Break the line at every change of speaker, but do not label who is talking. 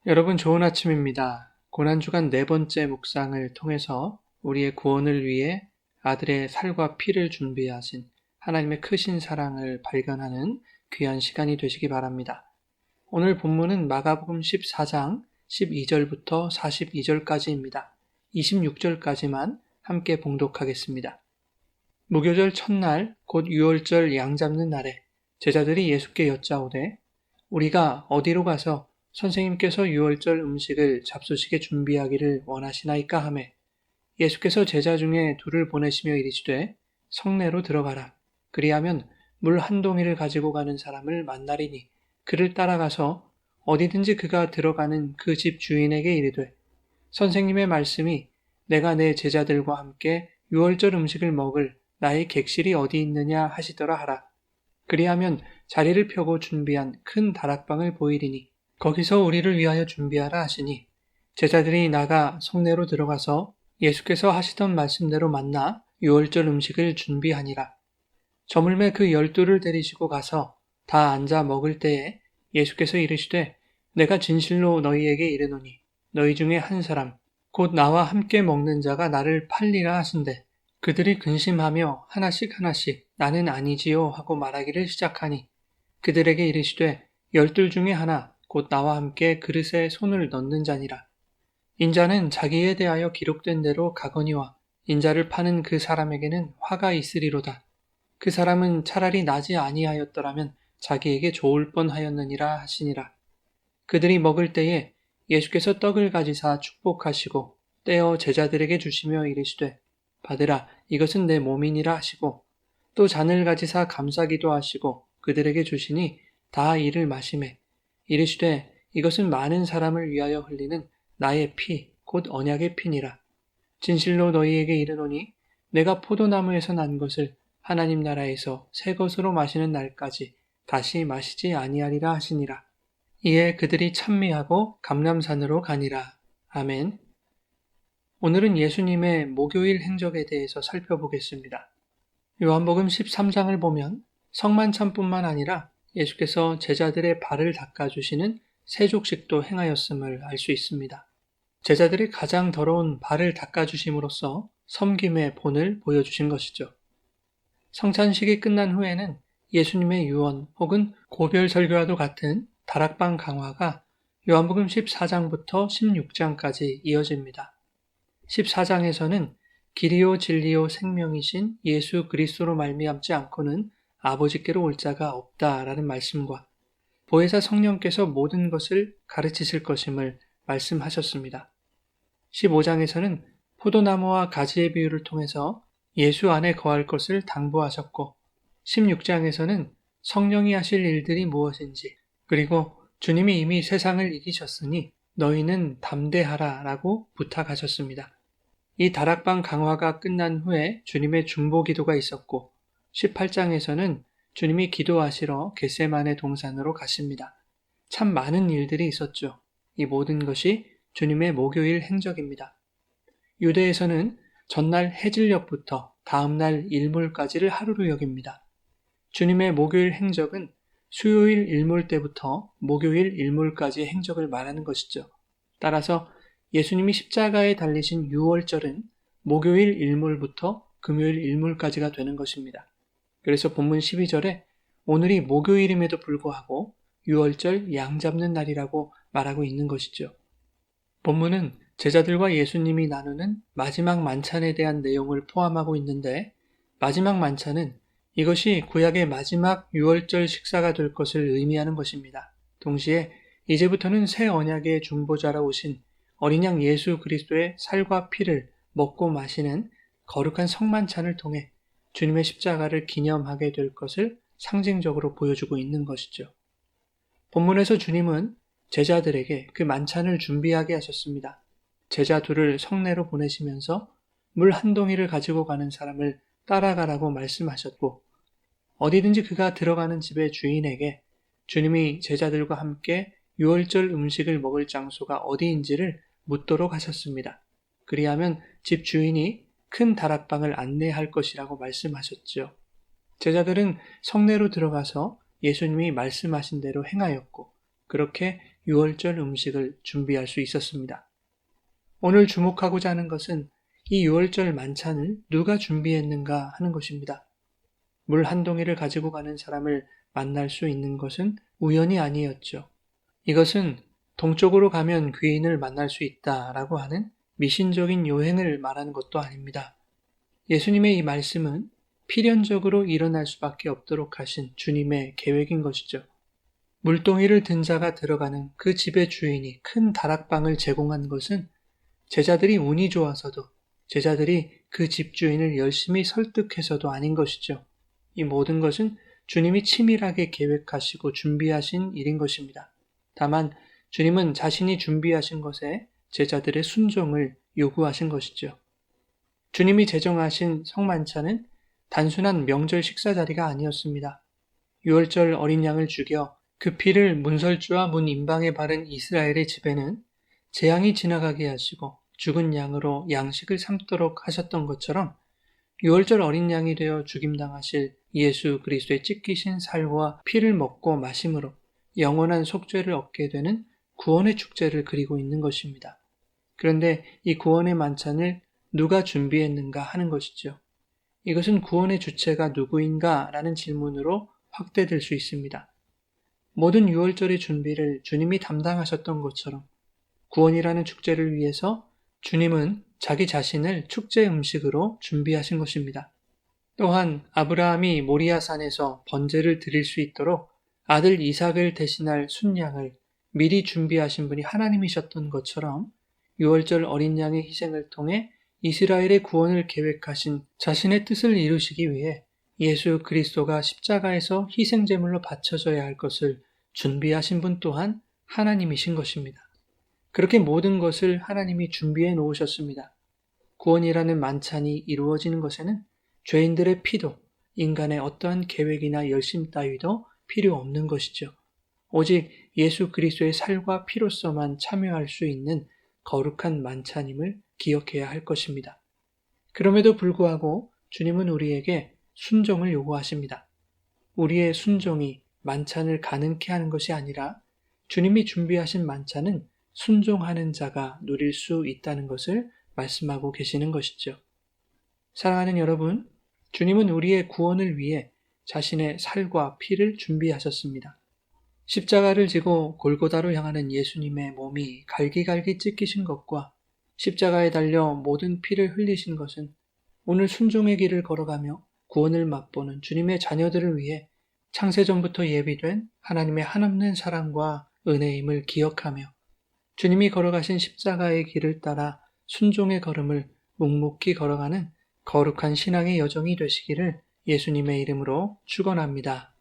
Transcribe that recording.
여러분 좋은 아침입니다. 고난주간 네 번째 묵상을 통해서 우리의 구원을 위해 아들의 살과 피를 준비하신 하나님의 크신 사랑을 발견하는 귀한 시간이 되시기 바랍니다. 오늘 본문은 마가복음 14장 12절부터 42절까지입니다. 26절까지만 함께 봉독하겠습니다. 무교절 첫날 곧 유월절 양 잡는 날에 제자들이 예수께 여짜오되 우리가 어디로 가서 선생님께서 유월절 음식을 잡수시게 준비하기를 원하시나이까 하매 예수께서 제자 중에 둘을 보내시며 이르시되 성내로 들어가라. 그리하면 물 한 동이를 가지고 가는 사람을 만나리니 그를 따라가서 어디든지 그가 들어가는 그 집 주인에게 이르되 선생님의 말씀이 내가 내 제자들과 함께 유월절 음식을 먹을 나의 객실이 어디 있느냐 하시더라 하라. 그리하면 자리를 펴고 준비한 큰 다락방을 보이리니 거기서 우리를 위하여 준비하라 하시니 제자들이 나가 성내로 들어가서 예수께서 하시던 말씀대로 만나 유월절 음식을 준비하니라. 저물매 그 12를 데리시고 가서 다 앉아 먹을 때에 예수께서 이르시되 내가 진실로 너희에게 이르노니 너희 중에 한 사람 곧 나와 함께 먹는 자가 나를 팔리라 하신대 그들이 근심하며 하나씩 나는 아니지요 하고 말하기를 시작하니 그들에게 이르시되 12 중에 하나 곧 나와 함께 그릇에 손을 넣는 자니라. 인자는 자기에 대하여 기록된 대로 가거니와 인자를 파는 그 사람에게는 화가 있으리로다. 그 사람은 차라리 나지 아니하였더라면 자기에게 좋을 뻔하였느니라 하시니라. 그들이 먹을 때에 예수께서 떡을 가지사 축복하시고 떼어 제자들에게 주시며 이르시되 받으라 이것은 내 몸이니라 하시고 또 잔을 가지사 감사기도 하시고 그들에게 주시니 다 이를 마시매 이르시되 이것은 많은 사람을 위하여 흘리는 나의 피 곧 언약의 피니라. 진실로 너희에게 이르노니 내가 포도나무에서 난 것을 하나님 나라에서 새 것으로 마시는 날까지 다시 마시지 아니하리라 하시니라. 이에 그들이 찬미하고 감람산으로 가니라. 아멘. 오늘은 예수님의 목요일 행적에 대해서 살펴보겠습니다. 요한복음 13장을 보면 성만찬뿐만 아니라 예수께서 제자들의 발을 닦아주시는 세족식도 행하였음을 알 수 있습니다. 제자들이 가장 더러운 발을 닦아주심으로써 섬김의 본을 보여주신 것이죠. 성찬식이 끝난 후에는 예수님의 유언 혹은 고별 설교와도 같은 다락방 강화가 요한복음 14장부터 16장까지 이어집니다. 14장에서는 길이요 진리요 생명이신 예수 그리스도로 말미암지 않고는 아버지께로 올 자가 없다라는 말씀과 보혜사 성령께서 모든 것을 가르치실 것임을 말씀하셨습니다. 15장에서는 포도나무와 가지의 비유를 통해서 예수 안에 거할 것을 당부하셨고 16장에서는 성령이 하실 일들이 무엇인지 그리고 주님이 이미 세상을 이기셨으니 너희는 담대하라 라고 부탁하셨습니다. 이 다락방 강화가 끝난 후에 주님의 중보 기도가 있었고 18장에서는 주님이 기도하시러 겟세마네 동산으로 가십니다. 참 많은 일들이 있었죠. 이 모든 것이 주님의 목요일 행적입니다. 유대에서는 전날 해질녘부터 다음날 일몰까지를 하루로 여깁니다. 주님의 목요일 행적은 수요일 일몰 때부터 목요일 일몰까지의 행적을 말하는 것이죠. 따라서 예수님이 십자가에 달리신 유월절은 목요일 일몰부터 금요일 일몰까지가 되는 것입니다. 그래서 본문 12절에 오늘이 목요일임에도 불구하고 유월절 양 잡는 날이라고 말하고 있는 것이죠. 본문은 제자들과 예수님이 나누는 마지막 만찬에 대한 내용을 포함하고 있는데 마지막 만찬은 이것이 구약의 마지막 유월절 식사가 될 것을 의미하는 것입니다. 동시에 이제부터는 새 언약의 중보자라 오신 어린 양 예수 그리스도의 살과 피를 먹고 마시는 거룩한 성만찬을 통해 주님의 십자가를 기념하게 될 것을 상징적으로 보여주고 있는 것이죠. 본문에서 주님은 제자들에게 그 만찬을 준비하게 하셨습니다. 제자 둘을 성내로 보내시면서 물 한 동이를 가지고 가는 사람을 따라가라고 말씀하셨고 어디든지 그가 들어가는 집의 주인에게 주님이 제자들과 함께 유월절 음식을 먹을 장소가 어디인지를 묻도록 하셨습니다. 그리하면 집 주인이 큰 다락방을 안내할 것이라고 말씀하셨죠. 제자들은 성내로 들어가서 예수님이 말씀하신 대로 행하였고 그렇게 유월절 음식을 준비할 수 있었습니다. 오늘 주목하고자 하는 것은 이 유월절 만찬을 누가 준비했는가 하는 것입니다. 물 한 동이를 가지고 가는 사람을 만날 수 있는 것은 우연이 아니었죠. 이것은 동쪽으로 가면 귀인을 만날 수 있다라고 하는 미신적인 요행을 말하는 것도 아닙니다. 예수님의 이 말씀은 필연적으로 일어날 수밖에 없도록 하신 주님의 계획인 것이죠. 물동이를 든 자가 들어가는 그 집의 주인이 큰 다락방을 제공한 것은 제자들이 운이 좋아서도, 제자들이 그 집주인을 열심히 설득해서도 아닌 것이죠. 이 모든 것은 주님이 치밀하게 계획하시고 준비하신 일인 것입니다. 다만 주님은 자신이 준비하신 것에 제자들의 순종을 요구하신 것이죠. 주님이 제정하신 성만찬은 단순한 명절 식사 자리가 아니었습니다. 유월절 어린 양을 죽여 그 피를 문설주와 문 임방에 바른 이스라엘의 집에는 재앙이 지나가게 하시고 죽은 양으로 양식을 삼도록 하셨던 것처럼 유월절 어린 양이 되어 죽임당하실 예수 그리스도의 찢기신 살과 피를 먹고 마심으로 영원한 속죄를 얻게 되는 구원의 축제를 그리고 있는 것입니다. 그런데 이 구원의 만찬을 누가 준비했는가 하는 것이죠. 이것은 구원의 주체가 누구인가 라는 질문으로 확대될 수 있습니다. 모든 유월절의 준비를 주님이 담당하셨던 것처럼 구원이라는 축제를 위해서 주님은 자기 자신을 축제 음식으로 준비하신 것입니다. 또한 아브라함이 모리아산에서 번제를 드릴 수 있도록 아들 이삭을 대신할 순양을 미리 준비하신 분이 하나님이셨던 것처럼 유월절 어린 양의 희생을 통해 이스라엘의 구원을 계획하신 자신의 뜻을 이루시기 위해 예수 그리스도가 십자가에서 희생제물로 바쳐져야 할 것을 준비하신 분 또한 하나님이신 것입니다. 그렇게 모든 것을 하나님이 준비해 놓으셨습니다. 구원이라는 만찬이 이루어지는 것에는 죄인들의 피도 인간의 어떠한 계획이나 열심 따위도 필요 없는 것이죠. 오직 예수 그리스도의 살과 피로서만 참여할 수 있는 거룩한 만찬임을 기억해야 할 것입니다. 그럼에도 불구하고 주님은 우리에게 순종을 요구하십니다. 우리의 순종이 만찬을 가능케 하는 것이 아니라 주님이 준비하신 만찬은 순종하는 자가 누릴 수 있다는 것을 말씀하고 계시는 것이죠. 사랑하는 여러분, 주님은 우리의 구원을 위해 자신의 살과 피를 준비하셨습니다. 십자가를 지고 골고다로 향하는 예수님의 몸이 갈기갈기 찢기신 것과 십자가에 달려 모든 피를 흘리신 것은 오늘 순종의 길을 걸어가며 구원을 맛보는 주님의 자녀들을 위해 창세전부터 예비된 하나님의 한없는 사랑과 은혜임을 기억하며 주님이 걸어가신 십자가의 길을 따라 순종의 걸음을 묵묵히 걸어가는 거룩한 신앙의 여정이 되시기를 예수님의 이름으로 축원합니다.